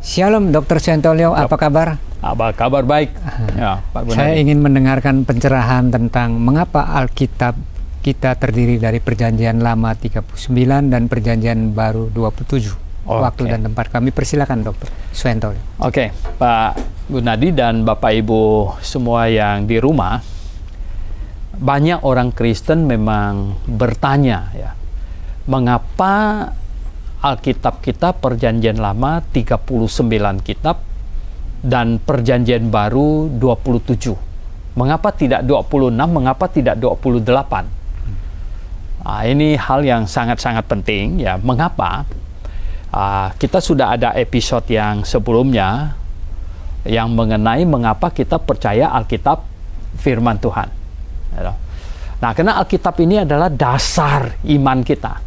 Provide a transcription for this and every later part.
Shalom Dr. Suentolio, apa kabar? Apa kabar baik? Ya, Pak Gunadi. Saya ingin mendengarkan pencerahan tentang mengapa Alkitab kita terdiri dari Perjanjian Lama 39 dan Perjanjian Baru 27. Waktu dan tempat kami, persilakan Dr. Suentolio. Oke, Pak Gunadi dan Bapak Ibu semua yang di rumah, banyak orang Kristen memang bertanya ya, mengapa Alkitab kita Perjanjian Lama 39 kitab dan Perjanjian Baru 27. Mengapa tidak 26? Mengapa tidak 28? Nah, ini hal yang sangat-sangat penting ya. Mengapa? Kita sudah ada episode yang sebelumnya yang mengenai mengapa kita percaya Alkitab firman Tuhan. Nah, karena Alkitab ini adalah dasar iman kita.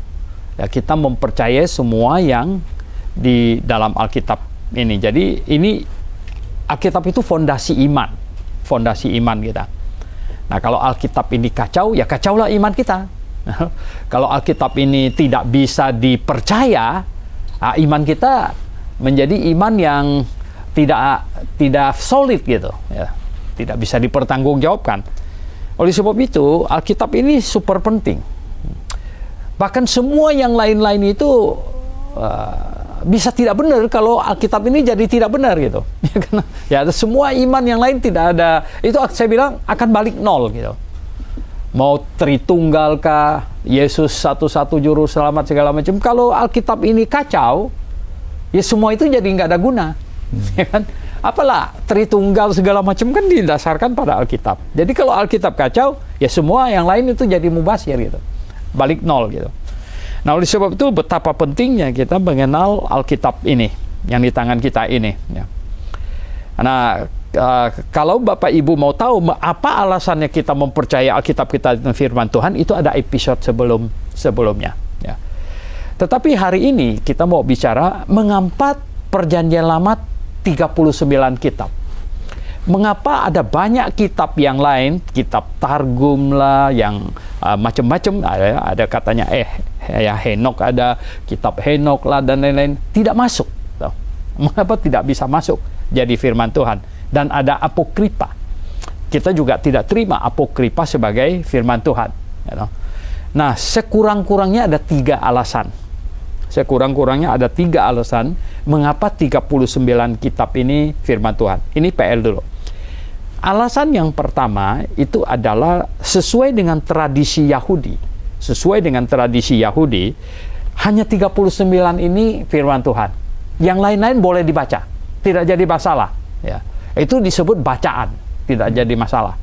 Ya, kita mempercayai semua yang di dalam Alkitab ini. Jadi ini Alkitab itu fondasi iman kita. Nah, kalau Alkitab ini kacau, ya kacaulah iman kita. Kalau Alkitab ini tidak bisa dipercaya, iman kita menjadi iman yang tidak solid gitu, ya, tidak bisa dipertanggungjawabkan. Oleh sebab itu, Alkitab ini super penting. Bahkan semua yang lain-lain itu bisa tidak benar kalau Alkitab ini jadi tidak benar gitu. Ya, semua iman yang lain tidak ada, itu saya bilang akan balik nol gitu. Mau Tritunggal kah, Yesus satu-satu juru selamat segala macam. Kalau Alkitab ini kacau, ya semua itu jadi nggak ada guna. Ya kan? Apalah Tritunggal segala macam kan didasarkan pada Alkitab. Jadi kalau Alkitab kacau, ya semua yang lain itu jadi mubazir gitu. Balik nol gitu. Nah, oleh sebab itu betapa pentingnya kita mengenal Alkitab ini yang di tangan kita ini ya. Nah, kalau Bapak Ibu mau tahu apa alasannya kita mempercayai Alkitab kita dan firman Tuhan, itu ada episode sebelumnya ya. Tetapi hari ini kita mau bicara mengapa Perjanjian Lama 39 kitab. Mengapa ada banyak kitab yang lain, kitab Targum lah, yang macam-macam, ada katanya Henok, ada kitab Henok lah dan lain-lain, tidak masuk. Mengapa tidak bisa masuk jadi firman Tuhan? Dan ada apokripa. Kita juga tidak terima apokripa sebagai firman Tuhan. Nah, sekurang-kurangnya ada 3 alasan. Mengapa 39 kitab ini firman Tuhan. Ini PL dulu. Alasan yang pertama itu adalah sesuai dengan tradisi Yahudi. Hanya 39 ini firman Tuhan. Yang lain-lain boleh dibaca, tidak jadi masalah. Ya, itu disebut bacaan, tidak jadi masalah.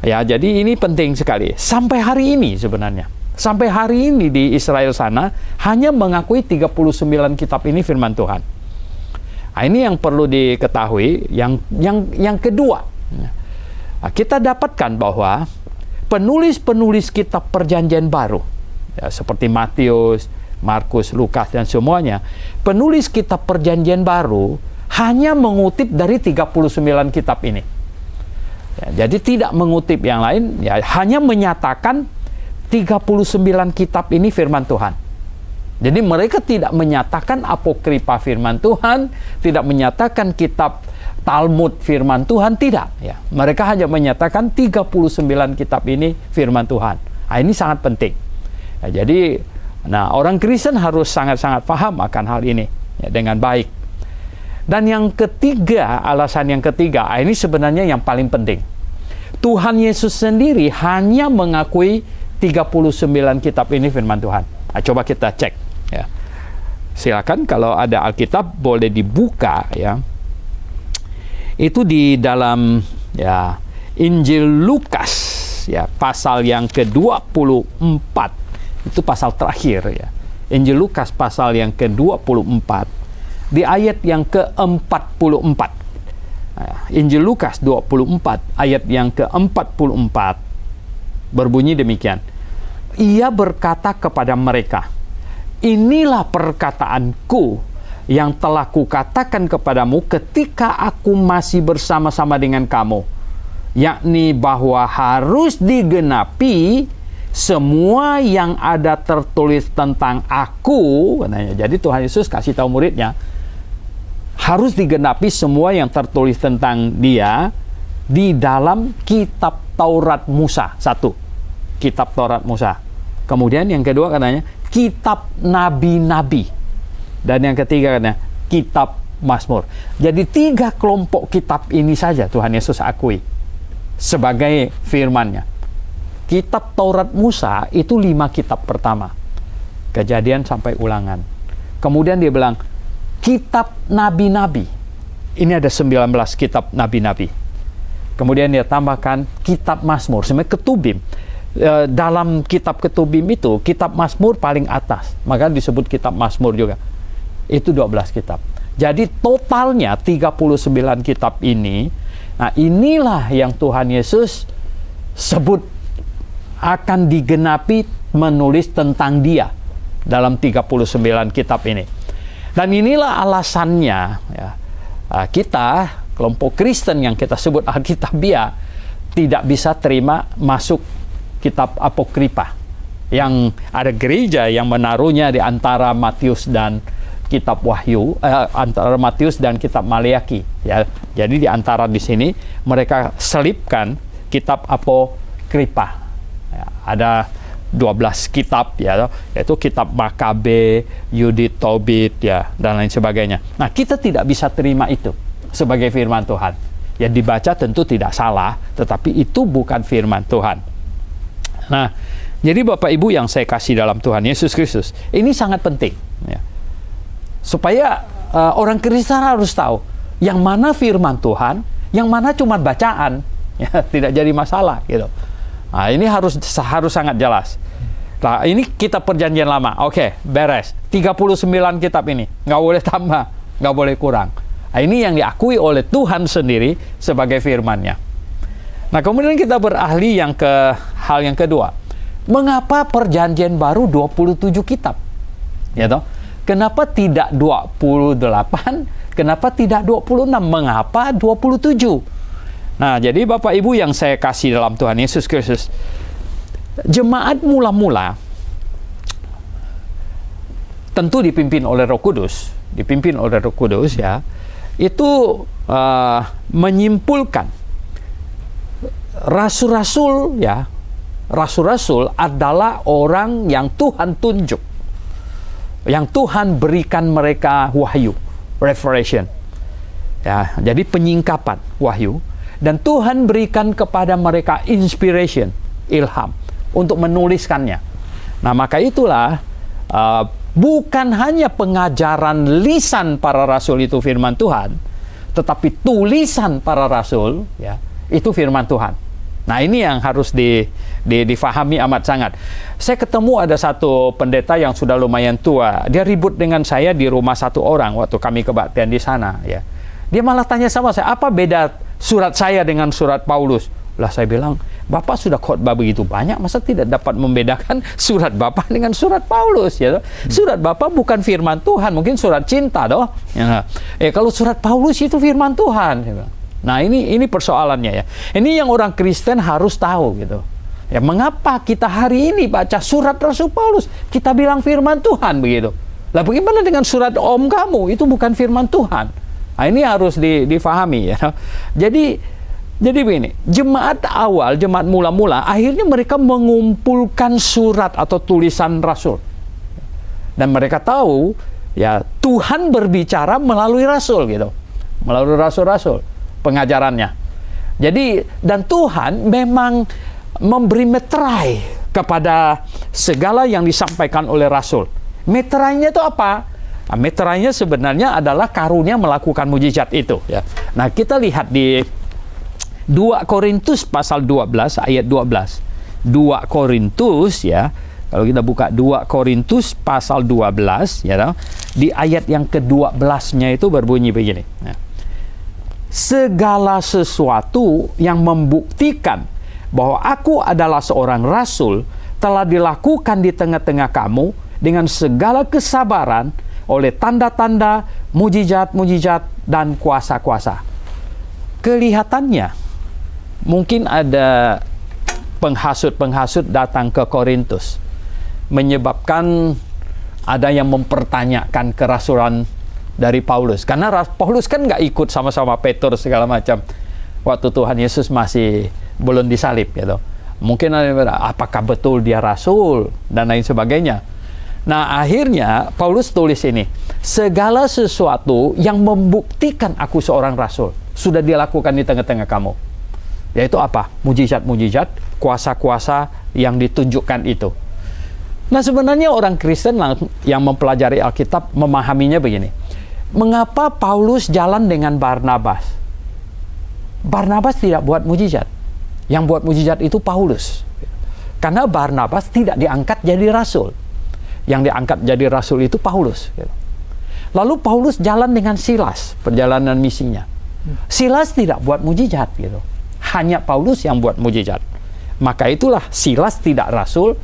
Ya, jadi ini penting sekali. Sampai hari ini sebenarnya. Sampai hari ini di Israel sana hanya mengakui 39 kitab ini firman Tuhan. Nah, ini yang perlu diketahui. Yang kedua, kita dapatkan bahwa penulis-penulis kitab Perjanjian Baru, ya, seperti Matius, Markus, Lukas dan semuanya, penulis kitab Perjanjian Baru hanya mengutip dari 39 kitab ini. Ya, jadi tidak mengutip yang lain, ya, hanya menyatakan 39 kitab ini firman Tuhan. Jadi mereka tidak menyatakan apokripa firman Tuhan, tidak menyatakan kitab Talmud firman Tuhan, tidak. Ya, mereka hanya menyatakan 39 kitab ini firman Tuhan. Nah, ini sangat penting. Ya, jadi, orang Kristen harus sangat-sangat paham akan hal ini ya, dengan baik. Dan yang ketiga, alasan yang ketiga, ini sebenarnya yang paling penting. Tuhan Yesus sendiri hanya mengakui 39 kitab ini firman Tuhan. Nah, coba kita cek ya. Silakan kalau ada Alkitab boleh dibuka ya. Itu di dalam ya Injil Lukas ya, pasal yang ke-24. Itu pasal terakhir ya. Injil Lukas pasal yang ke-24 di ayat yang ke-44. Nah, Injil Lukas 24 ayat yang ke-44 berbunyi demikian. Ia berkata kepada mereka, inilah perkataanku yang telah kukatakan kepadamu ketika aku masih bersama-sama dengan kamu, yakni bahwa harus digenapi semua yang ada tertulis tentang aku, katanya. Jadi Tuhan Yesus kasih tahu muridnya, harus digenapi semua yang tertulis tentang dia di dalam kitab Taurat Musa. Satu, kitab Taurat Musa. Kemudian yang kedua katanya, kitab nabi-nabi. Dan yang ketiga katanya, kitab Mazmur. Jadi 3 kelompok kitab ini saja Tuhan Yesus akui sebagai firman-Nya. Kitab Taurat Musa itu 5 kitab pertama. Kejadian sampai Ulangan. Kemudian dia bilang, kitab nabi-nabi. Ini ada 19 kitab nabi-nabi. Kemudian dia tambahkan kitab Mazmur, sebenarnya Ketubim. Dalam kitab Ketubim itu, kitab Mazmur paling atas. Maka disebut kitab Mazmur juga. Itu 12 kitab. Jadi totalnya 39 kitab ini. Nah, inilah yang Tuhan Yesus sebut akan digenapi menulis tentang dia dalam 39 kitab ini. Dan inilah alasannya ya, kita, kelompok Kristen yang kita sebut Alkitabiah, tidak bisa terima masuk kitab Apokripa, yang ada gereja yang menaruhnya di antara Matius dan kitab Wahyu, antara Matius dan kitab Maleaki ya. Jadi di antara di sini mereka selipkan kitab Apokripa. Ya, ada 12 kitab ya, yaitu kitab Makabe, Yudit, Tobit ya, dan lain sebagainya. Nah, kita tidak bisa terima itu sebagai firman Tuhan. Yang dibaca tentu tidak salah, tetapi itu bukan firman Tuhan. Nah, jadi Bapak Ibu yang saya kasih dalam Tuhan Yesus Kristus, ini sangat penting ya. Supaya orang Kristen harus tahu yang mana firman Tuhan, yang mana cuma bacaan ya, tidak jadi masalah gitu. Nah, ini harus sangat jelas. Nah, ini kitab Perjanjian Lama. Oke, beres. 39 kitab ini. Nggak boleh tambah, nggak boleh kurang. Nah, ini yang diakui oleh Tuhan sendiri sebagai firman-Nya. Nah, kemudian kita beralih hal yang kedua. Mengapa Perjanjian Baru 27 kitab? Ya toh? Kenapa tidak 28? Kenapa tidak 26? Mengapa 27? Nah, jadi Bapak Ibu yang saya kasih dalam Tuhan Yesus Kristus, jemaat mula-mula tentu dipimpin oleh Roh Kudus, ya, itu menyimpulkan rasul-rasul ya, rasul-rasul adalah orang yang Tuhan tunjuk, yang Tuhan berikan mereka wahyu, revelation. Ya, jadi penyingkapan wahyu. Dan Tuhan berikan kepada mereka inspiration, ilham, untuk menuliskannya. Nah, maka itulah bukan hanya pengajaran lisan para rasul itu firman Tuhan, tetapi tulisan para rasul ya, itu firman Tuhan. Nah, ini yang harus difahami amat sangat. Saya ketemu ada satu pendeta yang sudah lumayan tua. Dia ribut dengan saya di rumah satu orang waktu kami kebaktian di sana ya. Dia malah tanya sama saya, apa beda surat saya dengan surat Paulus? Lah, saya bilang, Bapak sudah khotbah begitu banyak, masa tidak dapat membedakan surat Bapak dengan surat Paulus ya? Surat Bapak bukan firman Tuhan, mungkin surat cinta doh. Ya, kalau surat Paulus itu firman Tuhan. Nah, ini persoalannya ya. Ini yang orang Kristen harus tahu gitu. Ya, mengapa kita hari ini baca surat Rasul Paulus, kita bilang firman Tuhan begitu? Lah, bagaimana dengan surat om kamu? Itu bukan firman Tuhan. Nah, ini harus difahami ya. Jadi begini, jemaat awal, jemaat mula-mula, akhirnya mereka mengumpulkan surat atau tulisan rasul. Dan mereka tahu ya Tuhan berbicara melalui rasul gitu. Melalui rasul-rasul pengajarannya. Jadi dan Tuhan memang memberi meterai kepada segala yang disampaikan oleh rasul. Meterainya itu apa? Nah, meterainya sebenarnya adalah karunia melakukan mujizat itu ya. Nah, kita lihat di 2 Korintus pasal 12 ayat 12. 2 Korintus ya. Kalau kita buka 2 Korintus pasal 12 ya, di ayat yang ke-12-nya itu berbunyi begini. Ya. Segala sesuatu yang membuktikan bahwa aku adalah seorang rasul telah dilakukan di tengah-tengah kamu dengan segala kesabaran oleh tanda-tanda, mujizat-mujizat, dan kuasa-kuasa. Kelihatannya, mungkin ada penghasut-penghasut datang ke Korintus, menyebabkan ada yang mempertanyakan kerasulan dari Paulus. Karena Paulus kan nggak ikut sama-sama Petrus segala macam waktu Tuhan Yesus masih belum disalib gitu. Mungkin apakah betul dia rasul dan lain sebagainya. Nah, akhirnya Paulus tulis ini, segala sesuatu yang membuktikan aku seorang rasul sudah dilakukan di tengah-tengah kamu. Yaitu apa? Mujizat-mujizat, kuasa-kuasa yang ditunjukkan itu. Nah, sebenarnya orang Kristen yang mempelajari Alkitab memahaminya begini. Mengapa Paulus jalan dengan Barnabas? Barnabas tidak buat mujizat. Yang buat mujizat itu Paulus. Karena Barnabas tidak diangkat jadi rasul. Yang diangkat jadi rasul itu Paulus. Lalu Paulus jalan dengan Silas, perjalanan misinya. Silas tidak buat mujizat gitu. Hanya Paulus yang buat mujizat. Maka itulah Silas tidak rasul,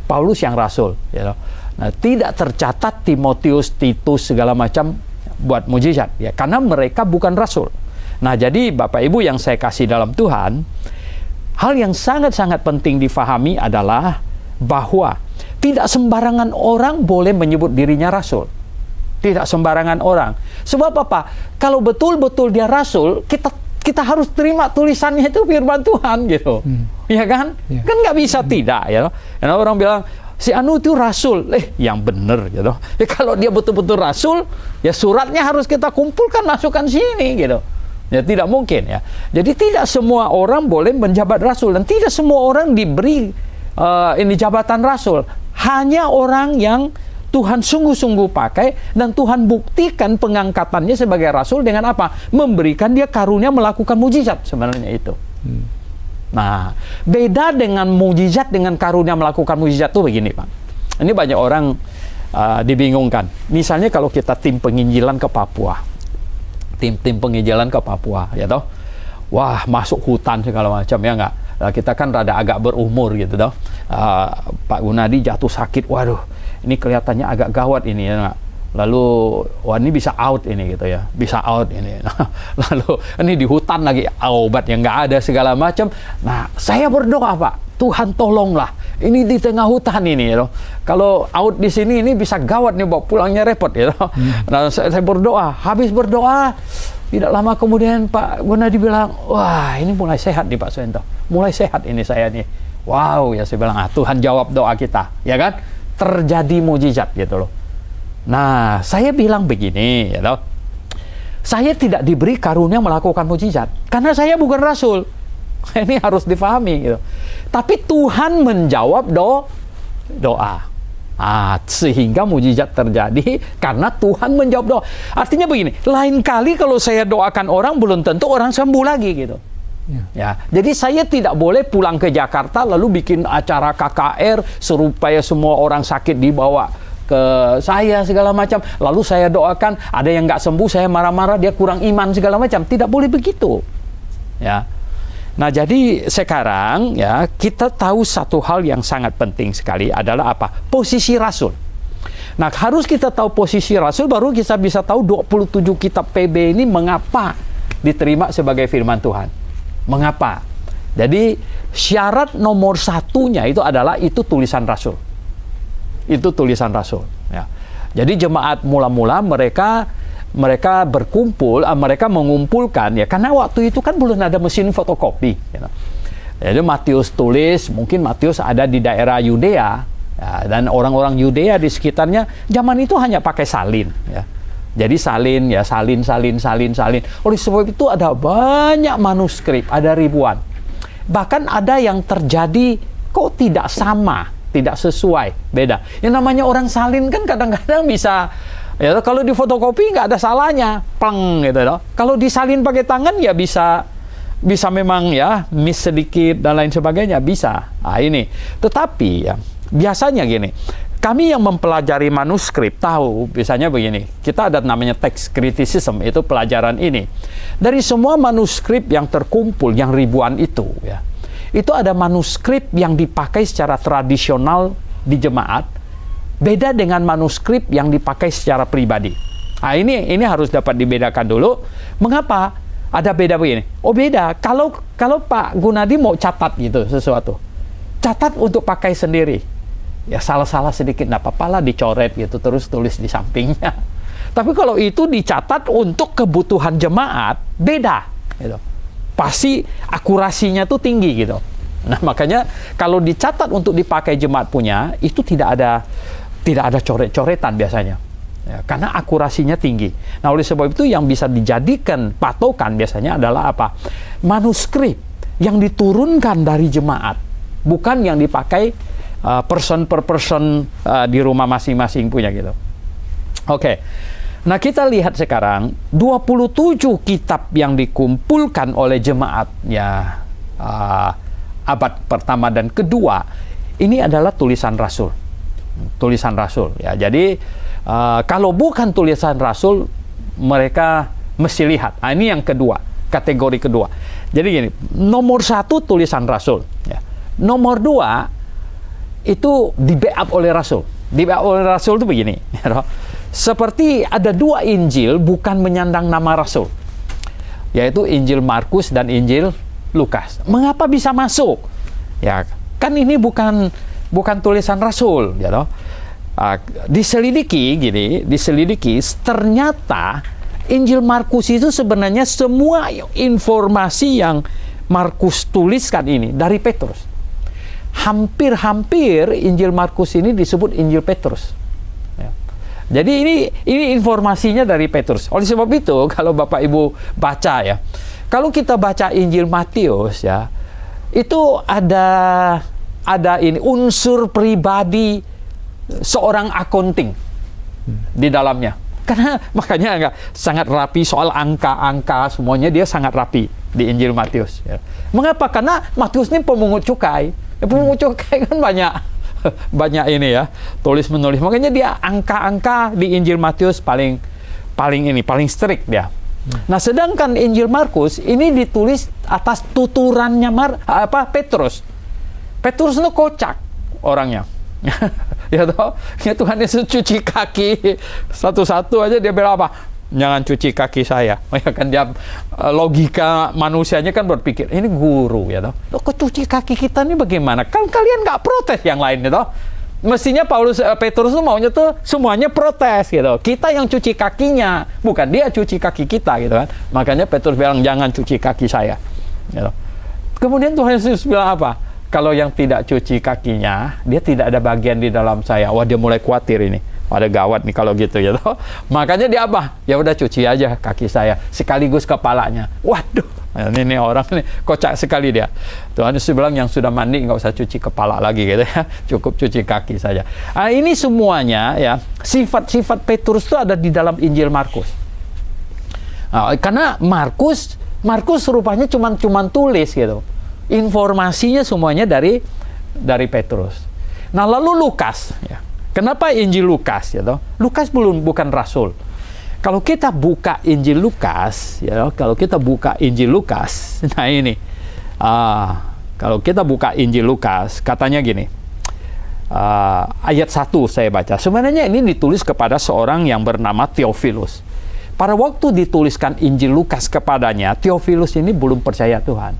Paulus yang rasul gitu. Nah, tidak tercatat Timotius, Titus segala macam buat mujizat ya, karena mereka bukan rasul. Nah, jadi Bapak Ibu yang saya kasih dalam Tuhan, hal yang sangat-sangat penting difahami adalah bahwa tidak sembarangan orang boleh menyebut dirinya rasul. Tidak sembarangan orang. Sebab apa? Kalau betul-betul dia rasul, kita harus terima tulisannya itu firman Tuhan gitu. Ya kan? Ya. Kan nggak bisa tidak ya. Karena orang bilang si anu itu rasul, yang benar gitu. Ya, kalau dia betul-betul rasul, ya suratnya harus kita kumpulkan, masukkan sini gitu. Ya tidak mungkin ya. Jadi tidak semua orang boleh menjabat rasul dan tidak semua orang diberi ini jabatan rasul. Hanya orang yang Tuhan sungguh-sungguh pakai dan Tuhan buktikan pengangkatannya sebagai rasul dengan apa? Memberikan dia karunia melakukan mujizat, sebenarnya itu. Nah, beda dengan mujizat dengan karunia melakukan mujizat itu begini, Pak. Ini banyak orang dibingungkan. Misalnya kalau kita tim penginjilan ke Papua. Tim penginjilan ke Papua, ya toh. Wah, masuk hutan segala macam, ya enggak? Kita kan rada agak berumur gitu toh. Pak Gunadi jatuh sakit. Waduh, ini kelihatannya agak gawat ini ya enggak? Lalu, wah ini bisa out ini gitu ya, bisa out ini. Lalu ini di hutan lagi, obat yang nggak ada segala macam. Nah, saya berdoa Pak, Tuhan tolonglah. Ini di tengah hutan ini, ya. Kalau out di sini ini bisa gawat nih, bawa pulangnya repot, ya. Nah, saya berdoa, habis berdoa, tidak lama kemudian Pak Gunadi bilang, wah ini mulai sehat nih Pak Suento, mulai sehat ini saya nih. Wow, ya saya bilang, Tuhan jawab doa kita, ya kan? Terjadi mujizat gitu loh. Nah, saya bilang begini, ya toh. Saya tidak diberi karunia melakukan mujizat karena saya bukan rasul. Ini harus difahami gitu. Tapi Tuhan menjawab doa. Sehingga mujizat terjadi karena Tuhan menjawab doa. Artinya begini, lain kali kalau saya doakan orang belum tentu orang sembuh lagi gitu. Ya, jadi saya tidak boleh pulang ke Jakarta lalu bikin acara KKR supaya semua orang sakit dibawa ke saya segala macam, lalu saya doakan, ada yang nggak sembuh, saya marah-marah, dia kurang iman segala macam. Tidak boleh begitu ya. Nah, jadi sekarang ya kita tahu satu hal yang sangat penting sekali adalah apa? Posisi rasul. Nah, harus kita tahu posisi rasul baru kita bisa tahu 27 kitab PB ini mengapa diterima sebagai firman Tuhan. Mengapa? Jadi syarat nomor satunya itu adalah itu tulisan rasul. Itu tulisan rasul ya. Jadi jemaat mula-mula mereka berkumpul, mereka mengumpulkan ya, karena waktu itu kan belum ada mesin fotokopi ya. Jadi Matius tulis, mungkin Matius ada di daerah Yudea ya, dan orang-orang Yudea di sekitarnya zaman itu hanya pakai salin ya. Jadi salin. Oleh sebab itu ada banyak manuskrip, ada ribuan. Bahkan ada yang terjadi kok tidak sama, tidak sesuai, beda. Yang namanya orang salin kan kadang-kadang bisa, ya kalau di fotokopi nggak ada salahnya, pleng gitu loh. Kalau disalin pakai tangan ya bisa memang ya miss sedikit dan lain sebagainya bisa. Nah ini, tetapi ya biasanya gini, kami yang mempelajari manuskrip tahu biasanya begini, kita ada namanya text criticism, itu pelajaran ini. Dari semua manuskrip yang terkumpul, yang ribuan itu ya, itu ada manuskrip yang dipakai secara tradisional di jemaat, beda dengan manuskrip yang dipakai secara pribadi. Nah, ini harus dapat dibedakan dulu. Mengapa ada beda begini? Oh beda. Kalau Pak Gunadi mau catat gitu sesuatu, catat untuk pakai sendiri. Ya salah-salah sedikit nggak apa-apa lah, dicoret gitu, terus tulis di sampingnya. Tapi kalau itu dicatat untuk kebutuhan jemaat, beda gitu. Pasti akurasinya tuh tinggi gitu. Nah, makanya kalau dicatat untuk dipakai jemaat punya, itu tidak ada coret-coretan biasanya. Ya, karena akurasinya tinggi. Nah, oleh sebab itu yang bisa dijadikan patokan biasanya adalah apa? Manuskrip yang diturunkan dari jemaat, bukan yang dipakai person per person di rumah masing-masing punya gitu. Oke. Nah, kita lihat sekarang 27 kitab yang dikumpulkan oleh jemaat ya abad pertama dan kedua, ini adalah tulisan rasul. Tulisan rasul ya. Jadi kalau bukan tulisan rasul, mereka mesti lihat. Nah, ini yang kedua, kategori kedua. Jadi gini, nomor 1 tulisan rasul ya. Nomor 2 itu di-backup oleh rasul. Di-backup oleh rasul itu begini, seperti ada 2 Injil bukan menyandang nama rasul, yaitu Injil Markus dan Injil Lukas. Mengapa bisa masuk? Ya, kan ini bukan tulisan rasul, ya toh. Diselidiki, ternyata Injil Markus itu sebenarnya semua informasi yang Markus tuliskan ini dari Petrus. Hampir Injil Markus ini disebut Injil Petrus. Ya. Jadi ini informasinya dari Petrus. Oleh sebab itu, kalau Bapak Ibu baca ya, kalau kita baca Injil Matius ya, itu ada ini unsur pribadi seorang akunting di dalamnya. Karena makanya sangat rapi soal angka-angka, semuanya dia sangat rapi di Injil Matius. Ya. Mengapa? Karena Matius ini pemungut cukai. Pemungut cukai kan banyak ini ya, tulis menulis. Makanya dia angka-angka di Injil Matius paling strict dia. Nah, sedangkan Injil Markus ini ditulis atas tuturannya Petrus. Petrus itu kocak orangnya. Ya toh, ya Tuhan Yesus cuci kaki satu-satu aja dia bilang apa? Jangan cuci kaki saya. Ya kan dia logika manusianya kan berpikir ini guru ya toh. Loh, kok cuci kaki kita nih bagaimana? Kan kalian nggak protes yang lain ya toh. Mestinya Petrus tuh maunya tuh semuanya protes gitu. Kita yang cuci kakinya, bukan dia cuci kaki kita gitu kan. Makanya Petrus bilang jangan cuci kaki saya. Gitu. Kemudian Tuhan Yesus bilang apa? Kalau yang tidak cuci kakinya, dia tidak ada bagian di dalam saya. Wah, dia mulai khawatir ini. Ada gawat nih kalau gitu ya toh. Makanya dia apa? Ya udah cuci aja kaki saya sekaligus kepalanya. Waduh, ini orang nih kocak sekali dia. Tuhan Yesus bilang yang sudah mandi nggak usah cuci kepala lagi gitu ya. Cukup cuci kaki saja. Nah, ini semuanya ya sifat-sifat Petrus itu ada di dalam Injil Markus. Nah, karena Markus rupanya cuma tulis gitu. Informasinya semuanya dari Petrus. Nah, lalu Lukas ya. Kenapa Injil Lukas ya toh? Lukas bukan rasul. Kalau kita buka Injil Lukas ya, nah ini. Kalau kita buka Injil Lukas, katanya gini. Ayat 1 saya baca. Sebenarnya ini ditulis kepada seorang yang bernama Theophilus. Pada waktu dituliskan Injil Lukas kepadanya, Theophilus ini belum percaya Tuhan.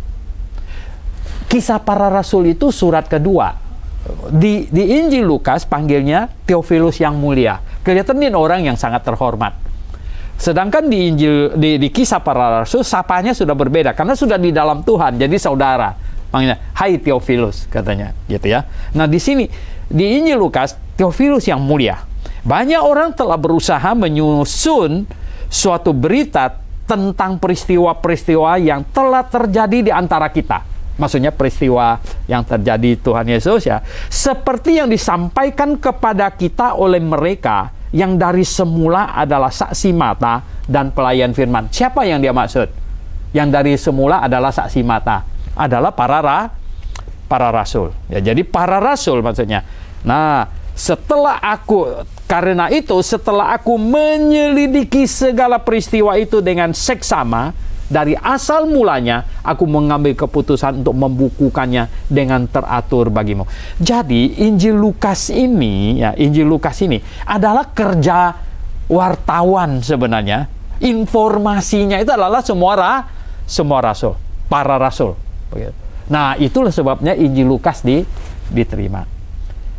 Kisah Para Rasul itu surat kedua. Di Injil Lukas panggilnya Theophilus yang mulia. Kelihatan ini orang yang sangat terhormat. Sedangkan di Kisah Para Rasul sapanya sudah berbeda karena sudah di dalam Tuhan, jadi saudara. Panggilnya, "Hai Theophilus," katanya, gitu ya. Nah, di sini di Injil Lukas Theophilus yang mulia. Banyak orang telah berusaha menyusun suatu berita tentang peristiwa-peristiwa yang telah terjadi di antara kita. Maksudnya peristiwa yang terjadi Tuhan Yesus ya, seperti yang disampaikan kepada kita oleh mereka yang dari semula adalah saksi mata dan pelayan firman. Siapa yang dia maksud? Yang dari semula adalah saksi mata, adalah para rasul. Ya, jadi para rasul maksudnya. Nah, karena itu setelah aku menyelidiki segala peristiwa itu dengan seksama, dari asal mulanya, aku mengambil keputusan untuk membukukannya dengan teratur bagimu. Jadi, Injil Lukas ini adalah kerja wartawan sebenarnya. Informasinya itu adalah semua rasul, para rasul. Nah, itulah sebabnya Injil Lukas diterima.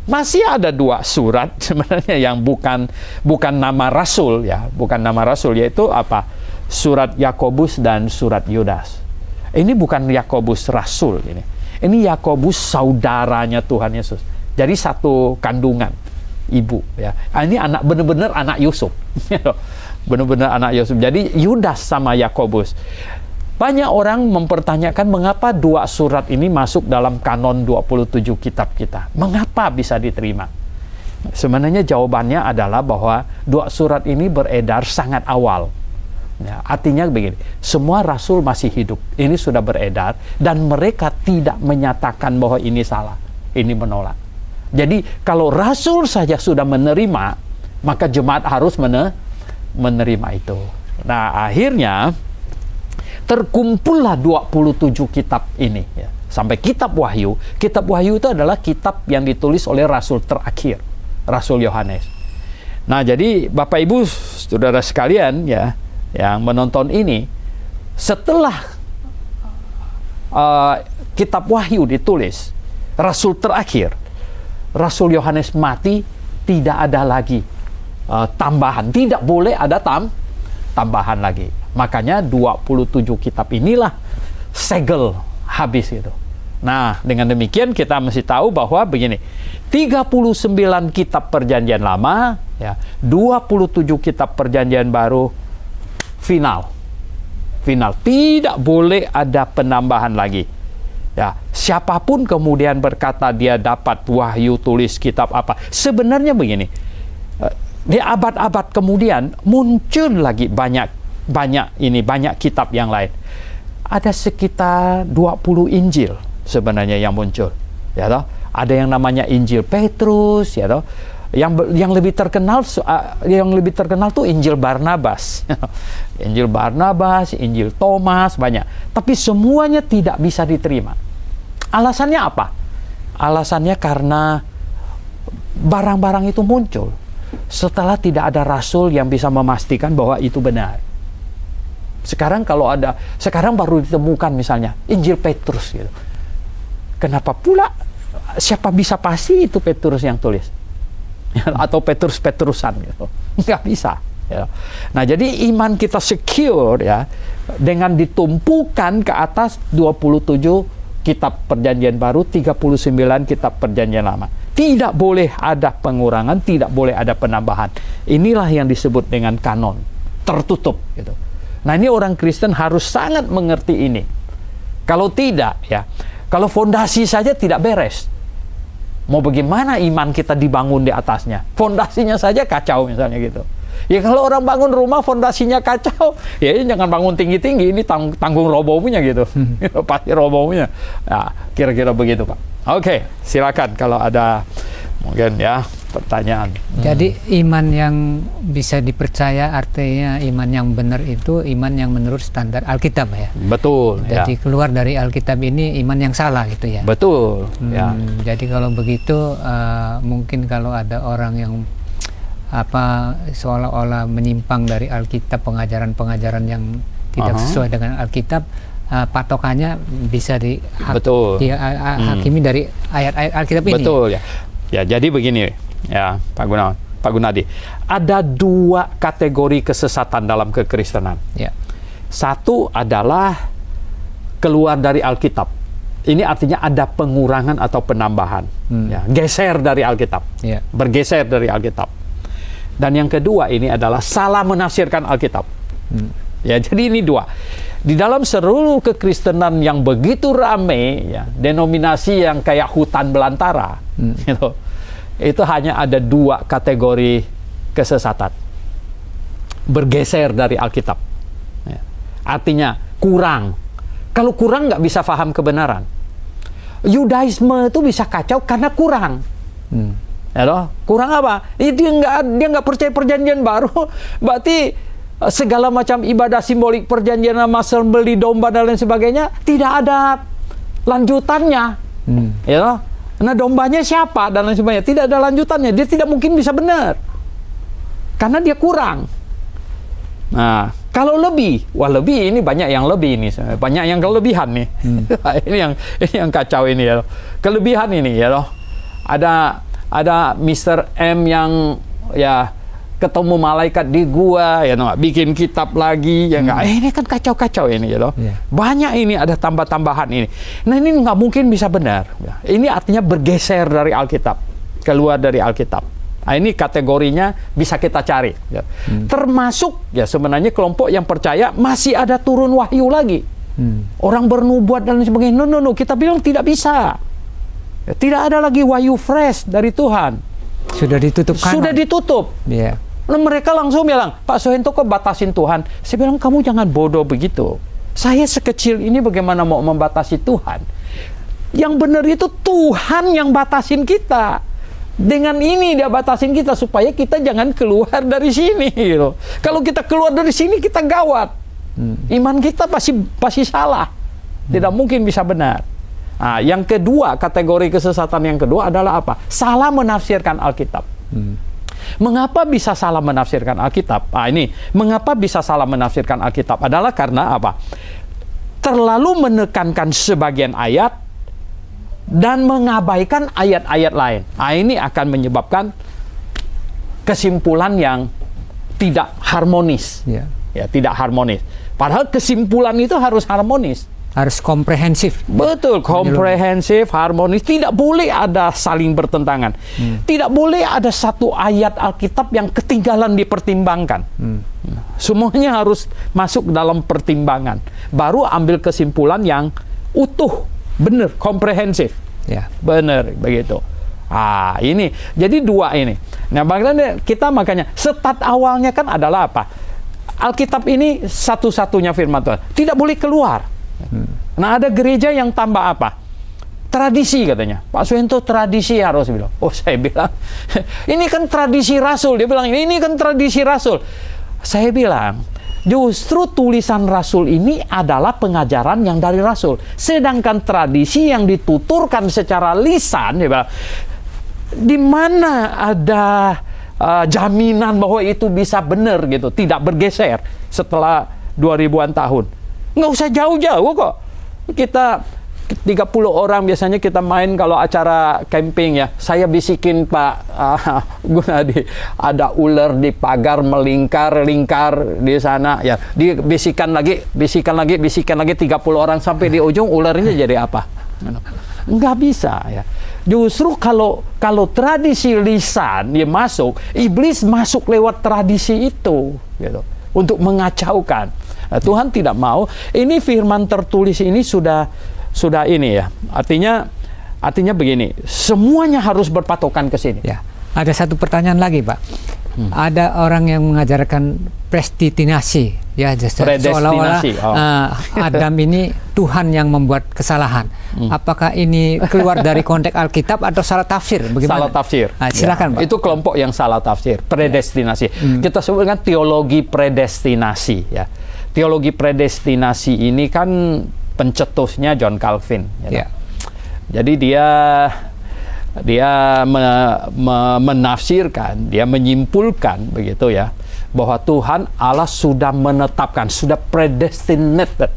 Masih ada 2 surat sebenarnya yang bukan nama rasul ya, bukan nama rasul, yaitu apa? Surat Yakobus dan surat Yudas. Ini bukan Yakobus rasul ini. Ini Yakobus saudaranya Tuhan Yesus. Jadi satu kandungan ibu ya. Ini anak benar-benar anak Yusuf. Benar-benar anak Yusuf. Jadi Yudas sama Yakobus. Banyak orang mempertanyakan mengapa 2 surat ini masuk dalam kanon 27 kitab kita. Mengapa bisa diterima? Sebenarnya jawabannya adalah bahwa 2 surat ini beredar sangat awal. Ya, artinya begini, semua rasul masih hidup. Ini sudah beredar dan mereka tidak menyatakan bahwa ini salah, ini menolak. Jadi kalau rasul saja sudah menerima, maka jemaat harus menerima itu. Nah, akhirnya terkumpullah 27 kitab ini ya. Sampai kitab Wahyu. Kitab Wahyu itu adalah kitab yang ditulis oleh rasul terakhir, Rasul Yohanes. Nah, jadi Bapak Ibu Saudara sekalian ya, yang menonton ini, setelah kitab Wahyu ditulis, rasul terakhir, Rasul Yohanes mati, tidak ada lagi tambahan, tidak boleh ada tambahan lagi. Makanya 27 kitab inilah segel habis itu. Nah, dengan demikian kita mesti tahu bahwa begini, 39 kitab perjanjian lama ya, 27 kitab perjanjian baru final, tidak boleh ada penambahan lagi ya. Siapapun kemudian berkata dia dapat wahyu, tulis kitab apa, sebenarnya begini, di abad-abad kemudian muncul lagi banyak kitab yang lain. Ada sekitar 20 Injil sebenarnya yang muncul ya toh. Ada yang namanya Injil Petrus ya toh. Yang lebih terkenal tuh Injil Barnabas. Injil Barnabas, Injil Thomas, banyak. Tapi semuanya tidak bisa diterima. Alasannya apa? Alasannya karena barang-barang itu muncul setelah tidak ada rasul yang bisa memastikan bahwa itu benar. Sekarang sekarang baru ditemukan misalnya Injil Petrus gitu. Kenapa pula? Siapa bisa pasti itu Petrus yang tulis? Atau Petrus-Petrusan gitu. Nggak bisa ya. Nah, jadi iman kita secure ya dengan ditumpukan ke atas 27 kitab perjanjian baru, 39 kitab perjanjian lama. Tidak boleh ada pengurangan, tidak boleh ada penambahan. Inilah yang disebut dengan kanon tertutup gitu. Nah, ini orang Kristen harus sangat mengerti ini. Kalau tidak ya, kalau fondasi saja tidak beres, mau bagaimana iman kita dibangun di atasnya? Fondasinya saja kacau misalnya gitu. Ya kalau orang bangun rumah fondasinya kacau, ya jangan bangun tinggi-tinggi, ini tanggung roboh punya gitu. Pasti roboh punya. Nah, kira-kira begitu, Pak. Oke, silakan kalau ada mungkin ya pertanyaan. Jadi iman yang bisa dipercaya artinya iman yang benar itu iman yang menurut standar Alkitab ya. Betul. Jadi keluar dari Alkitab ini iman yang salah gitu ya. Betul. Ya. Jadi kalau begitu mungkin kalau ada orang yang seolah-olah menyimpang dari Alkitab, pengajaran-pengajaran yang tidak sesuai dengan Alkitab, patokannya bisa dihakimi dari ayat-ayat Alkitab ini. Betul ya. Ya, jadi begini ya, Pak Gunadi. Ada 2 kategori kesesatan dalam kekristenan. Ya. Satu adalah keluar dari Alkitab. Ini artinya ada pengurangan atau penambahan. Ya, geser dari Alkitab. Ya. Bergeser dari Alkitab. Dan yang kedua ini adalah salah menafsirkan Alkitab. Ya, jadi ini 2. Di dalam seluruh kekristenan yang begitu rame, ya, denominasi yang kayak hutan belantara, gitu, itu hanya ada 2 kategori kesesatan. Bergeser dari Alkitab. Ya. Artinya kurang. Kalau kurang nggak bisa paham kebenaran. Yudaisme itu bisa kacau karena kurang. Ya loh? Kurang apa? Dia nggak percaya perjanjian baru. Berarti segala macam ibadah simbolik perjanjian lama, sembelih domba dan lain sebagainya tidak ada lanjutannya. Ya loh? Nah, dombanya siapa dan lain sebagainya tidak ada lanjutannya. Dia tidak mungkin bisa benar karena dia kurang. Nah, kalau lebih, lebih ini banyak yang lebih ini, banyak yang kelebihan nih. Ini yang kacau ini ya. Kelebihan ini ya loh. ada Mr. M yang ya ketemu malaikat di gua, ya bikin kitab lagi, ya nggak? Ini kan kacau-kacau ini, gitu. Banyak ini, ada tambah-tambahan ini. Nah ini nggak mungkin bisa benar. Ini artinya bergeser dari Alkitab, keluar dari Alkitab. Nah, ini kategorinya bisa kita cari. Ya. Termasuk ya sebenarnya kelompok yang percaya masih ada turun wahyu lagi. Orang bernubuat dan sebagainya. No, kita bilang tidak bisa. Ya, tidak ada lagi wahyu fresh dari Tuhan. Sudah ditutup kanan. Sudah ditutup. Yeah. Nah, mereka langsung bilang, Pak Soeharto kok batasin Tuhan? Saya bilang, kamu jangan bodoh begitu. Saya sekecil ini bagaimana mau membatasi Tuhan? Yang benar itu Tuhan yang batasin kita. Dengan ini dia batasin kita supaya kita jangan keluar dari sini. Gitu. Kalau kita keluar dari sini kita gawat. Iman kita pasti salah. Tidak mungkin bisa benar. Nah, yang kedua, kategori kesesatan yang kedua adalah apa? Salah menafsirkan Alkitab. Mengapa bisa salah menafsirkan Alkitab? Nah, ini mengapa bisa salah menafsirkan Alkitab adalah karena apa? Terlalu menekankan sebagian ayat dan mengabaikan ayat-ayat lain. Nah, ini akan menyebabkan kesimpulan yang tidak harmonis. Ya, tidak harmonis. Padahal kesimpulan itu harus harmonis. Harus komprehensif. Betul, komprehensif, harmonis. Tidak boleh ada saling bertentangan. Tidak boleh ada satu ayat Alkitab yang ketinggalan dipertimbangkan. Semuanya harus masuk dalam pertimbangan. Baru ambil kesimpulan yang utuh, benar, komprehensif. Ya. Benar, begitu. Ah, ini. Jadi dua ini. Nah, bagaimana kita makanya start awalnya kan adalah apa? Alkitab ini satu-satunya firman Tuhan. Tidak boleh keluar. Nah, ada gereja yang tambah apa? Tradisi katanya. Pak Soeharto tradisi harus bilang. Oh, saya bilang, ini kan tradisi Rasul. Dia bilang, ini kan tradisi Rasul. Saya bilang, justru tulisan Rasul ini adalah pengajaran yang dari Rasul. Sedangkan tradisi yang dituturkan secara lisan, dia bilang, di mana ada jaminan bahwa itu bisa benar gitu, tidak bergeser setelah 2000-an tahun. Nggak usah jauh-jauh kok. Kita 30 orang biasanya kita main kalau acara camping ya. Saya bisikin Pak Gunadi, ada ular di pagar melingkar-lingkar di sana ya. Bisikan lagi 30 orang sampai di ujung ularnya jadi apa? Nggak bisa ya. Justru kalau tradisi lisan dia masuk, iblis masuk lewat tradisi itu gitu, untuk mengacaukan. Nah, Tuhan tidak mau. Ini firman tertulis ini sudah ini ya. Artinya begini, semuanya harus berpatokan ke sini. Ya. Ada satu pertanyaan lagi, Pak. Ada orang yang mengajarkan predestinasi, ya, seolah-olah Adam ini Tuhan yang membuat kesalahan. Apakah ini keluar dari konteks Alkitab atau salah tafsir? Bagaimana? Salah tafsir. Nah, silakan, Pak. Itu kelompok yang salah tafsir, predestinasi. Kita sebutkan teologi predestinasi, ya. Teologi predestinasi ini kan pencetusnya John Calvin. Ya. Jadi dia menafsirkan, dia menyimpulkan begitu ya, bahwa Tuhan Allah sudah menetapkan, sudah predestinated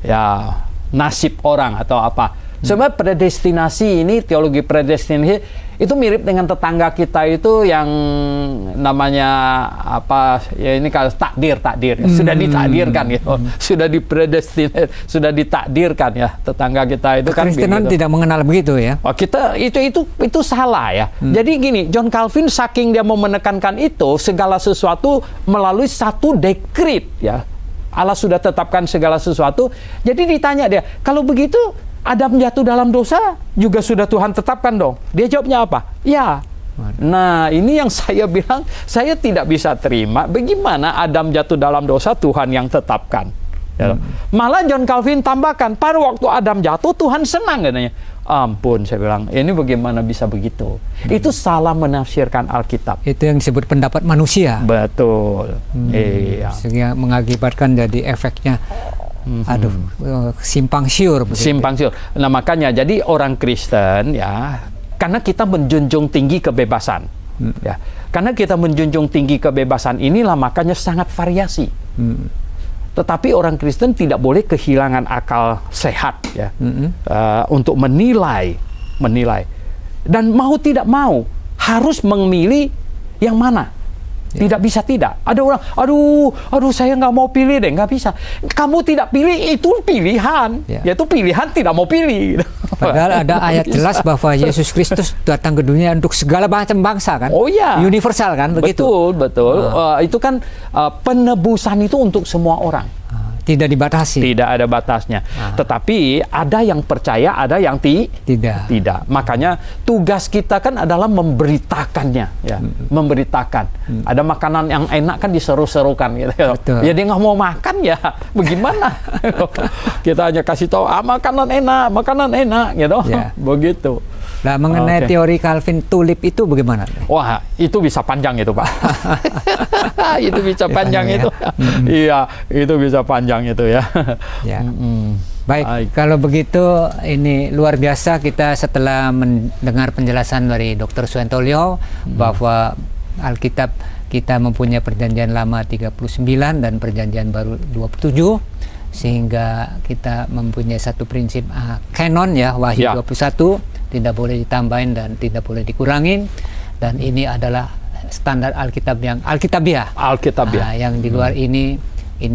ya nasib orang atau apa. Sebenarnya predestinasi ini, teologi predestinasi itu mirip dengan tetangga kita itu yang namanya apa ya, ini kalau takdir sudah ditakdirkan gitu, sudah dipredestinate, sudah ditakdirkan ya tetangga kita itu kan. Kekristenan tidak mengenal begitu ya. Oh, kita itu salah ya. Jadi gini, John Calvin saking dia mau menekankan itu, segala sesuatu melalui satu dekret ya. Allah sudah tetapkan segala sesuatu. Jadi ditanya dia, kalau begitu Adam jatuh dalam dosa juga sudah Tuhan tetapkan dong. Dia jawabnya apa? Ya. Nah, ini yang saya bilang, saya tidak bisa terima. Bagaimana Adam jatuh dalam dosa Tuhan yang tetapkan? Malah John Calvin tambahkan, pada waktu Adam jatuh Tuhan senang katanya. Ampun, saya bilang, ini bagaimana bisa begitu? Itu salah menafsirkan Alkitab. Itu yang disebut pendapat manusia. Betul. Iya. Sehingga mengakibatkan jadi efeknya simpang siur. Simpang siur. Nah, makanya jadi orang Kristen ya, karena kita menjunjung tinggi kebebasan. Ya. Karena kita menjunjung tinggi kebebasan inilah makanya sangat variasi. Tetapi orang Kristen tidak boleh kehilangan akal sehat ya, untuk menilai. Dan mau tidak mau harus memilih yang mana. Tidak bisa tidak. Ada orang, aduh saya nggak mau pilih deh, nggak bisa. Kamu tidak pilih itu pilihan, yaitu pilihan tidak mau pilih. Padahal ada ayat jelas bahwa Yesus Kristus datang ke dunia untuk segala macam bangsa kan? Oh ya. Universal kan begitu? Betul. Itu kan penebusan itu untuk semua orang. Tidak dibatasi. Tidak ada batasnya. Tetapi ada yang percaya, ada yang tidak. Makanya tugas kita kan adalah memberitakannya, ya. Memberitakan. Ada makanan yang enak kan diseru-serukan gitu. Betul. Ya dia nggak mau makan ya, bagaimana? Kita hanya kasih tahu makanan enak gitu. Ya. Begitu. Nah, mengenai teori Calvin tulip itu bagaimana? Wah, itu bisa panjang itu, Pak. Itu bisa panjang itu. Iya, itu bisa panjang itu ya. Ya. Baik, kalau begitu ini luar biasa kita setelah mendengar penjelasan dari Dr. Suentolio bahwa Alkitab kita mempunyai Perjanjian Lama 39 dan Perjanjian Baru 27, sehingga kita mempunyai satu prinsip canon ya, Wahyu 21, tidak boleh ditambahin dan tidak boleh dikurangin, dan ini adalah standar Alkitab yang Alkitabiah. Yang di luar ini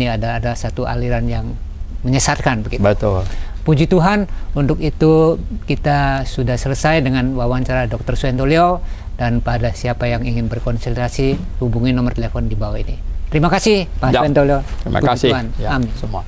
ada satu aliran yang menyesatkan begitu. Betul. Puji Tuhan, untuk itu kita sudah selesai dengan wawancara Dr. Suentolio, dan pada siapa yang ingin berkonsultasi hubungi nomor telepon di bawah ini. Terima kasih Pak Suentolio. Terima kasih Tuhan. ya, Amin. semua.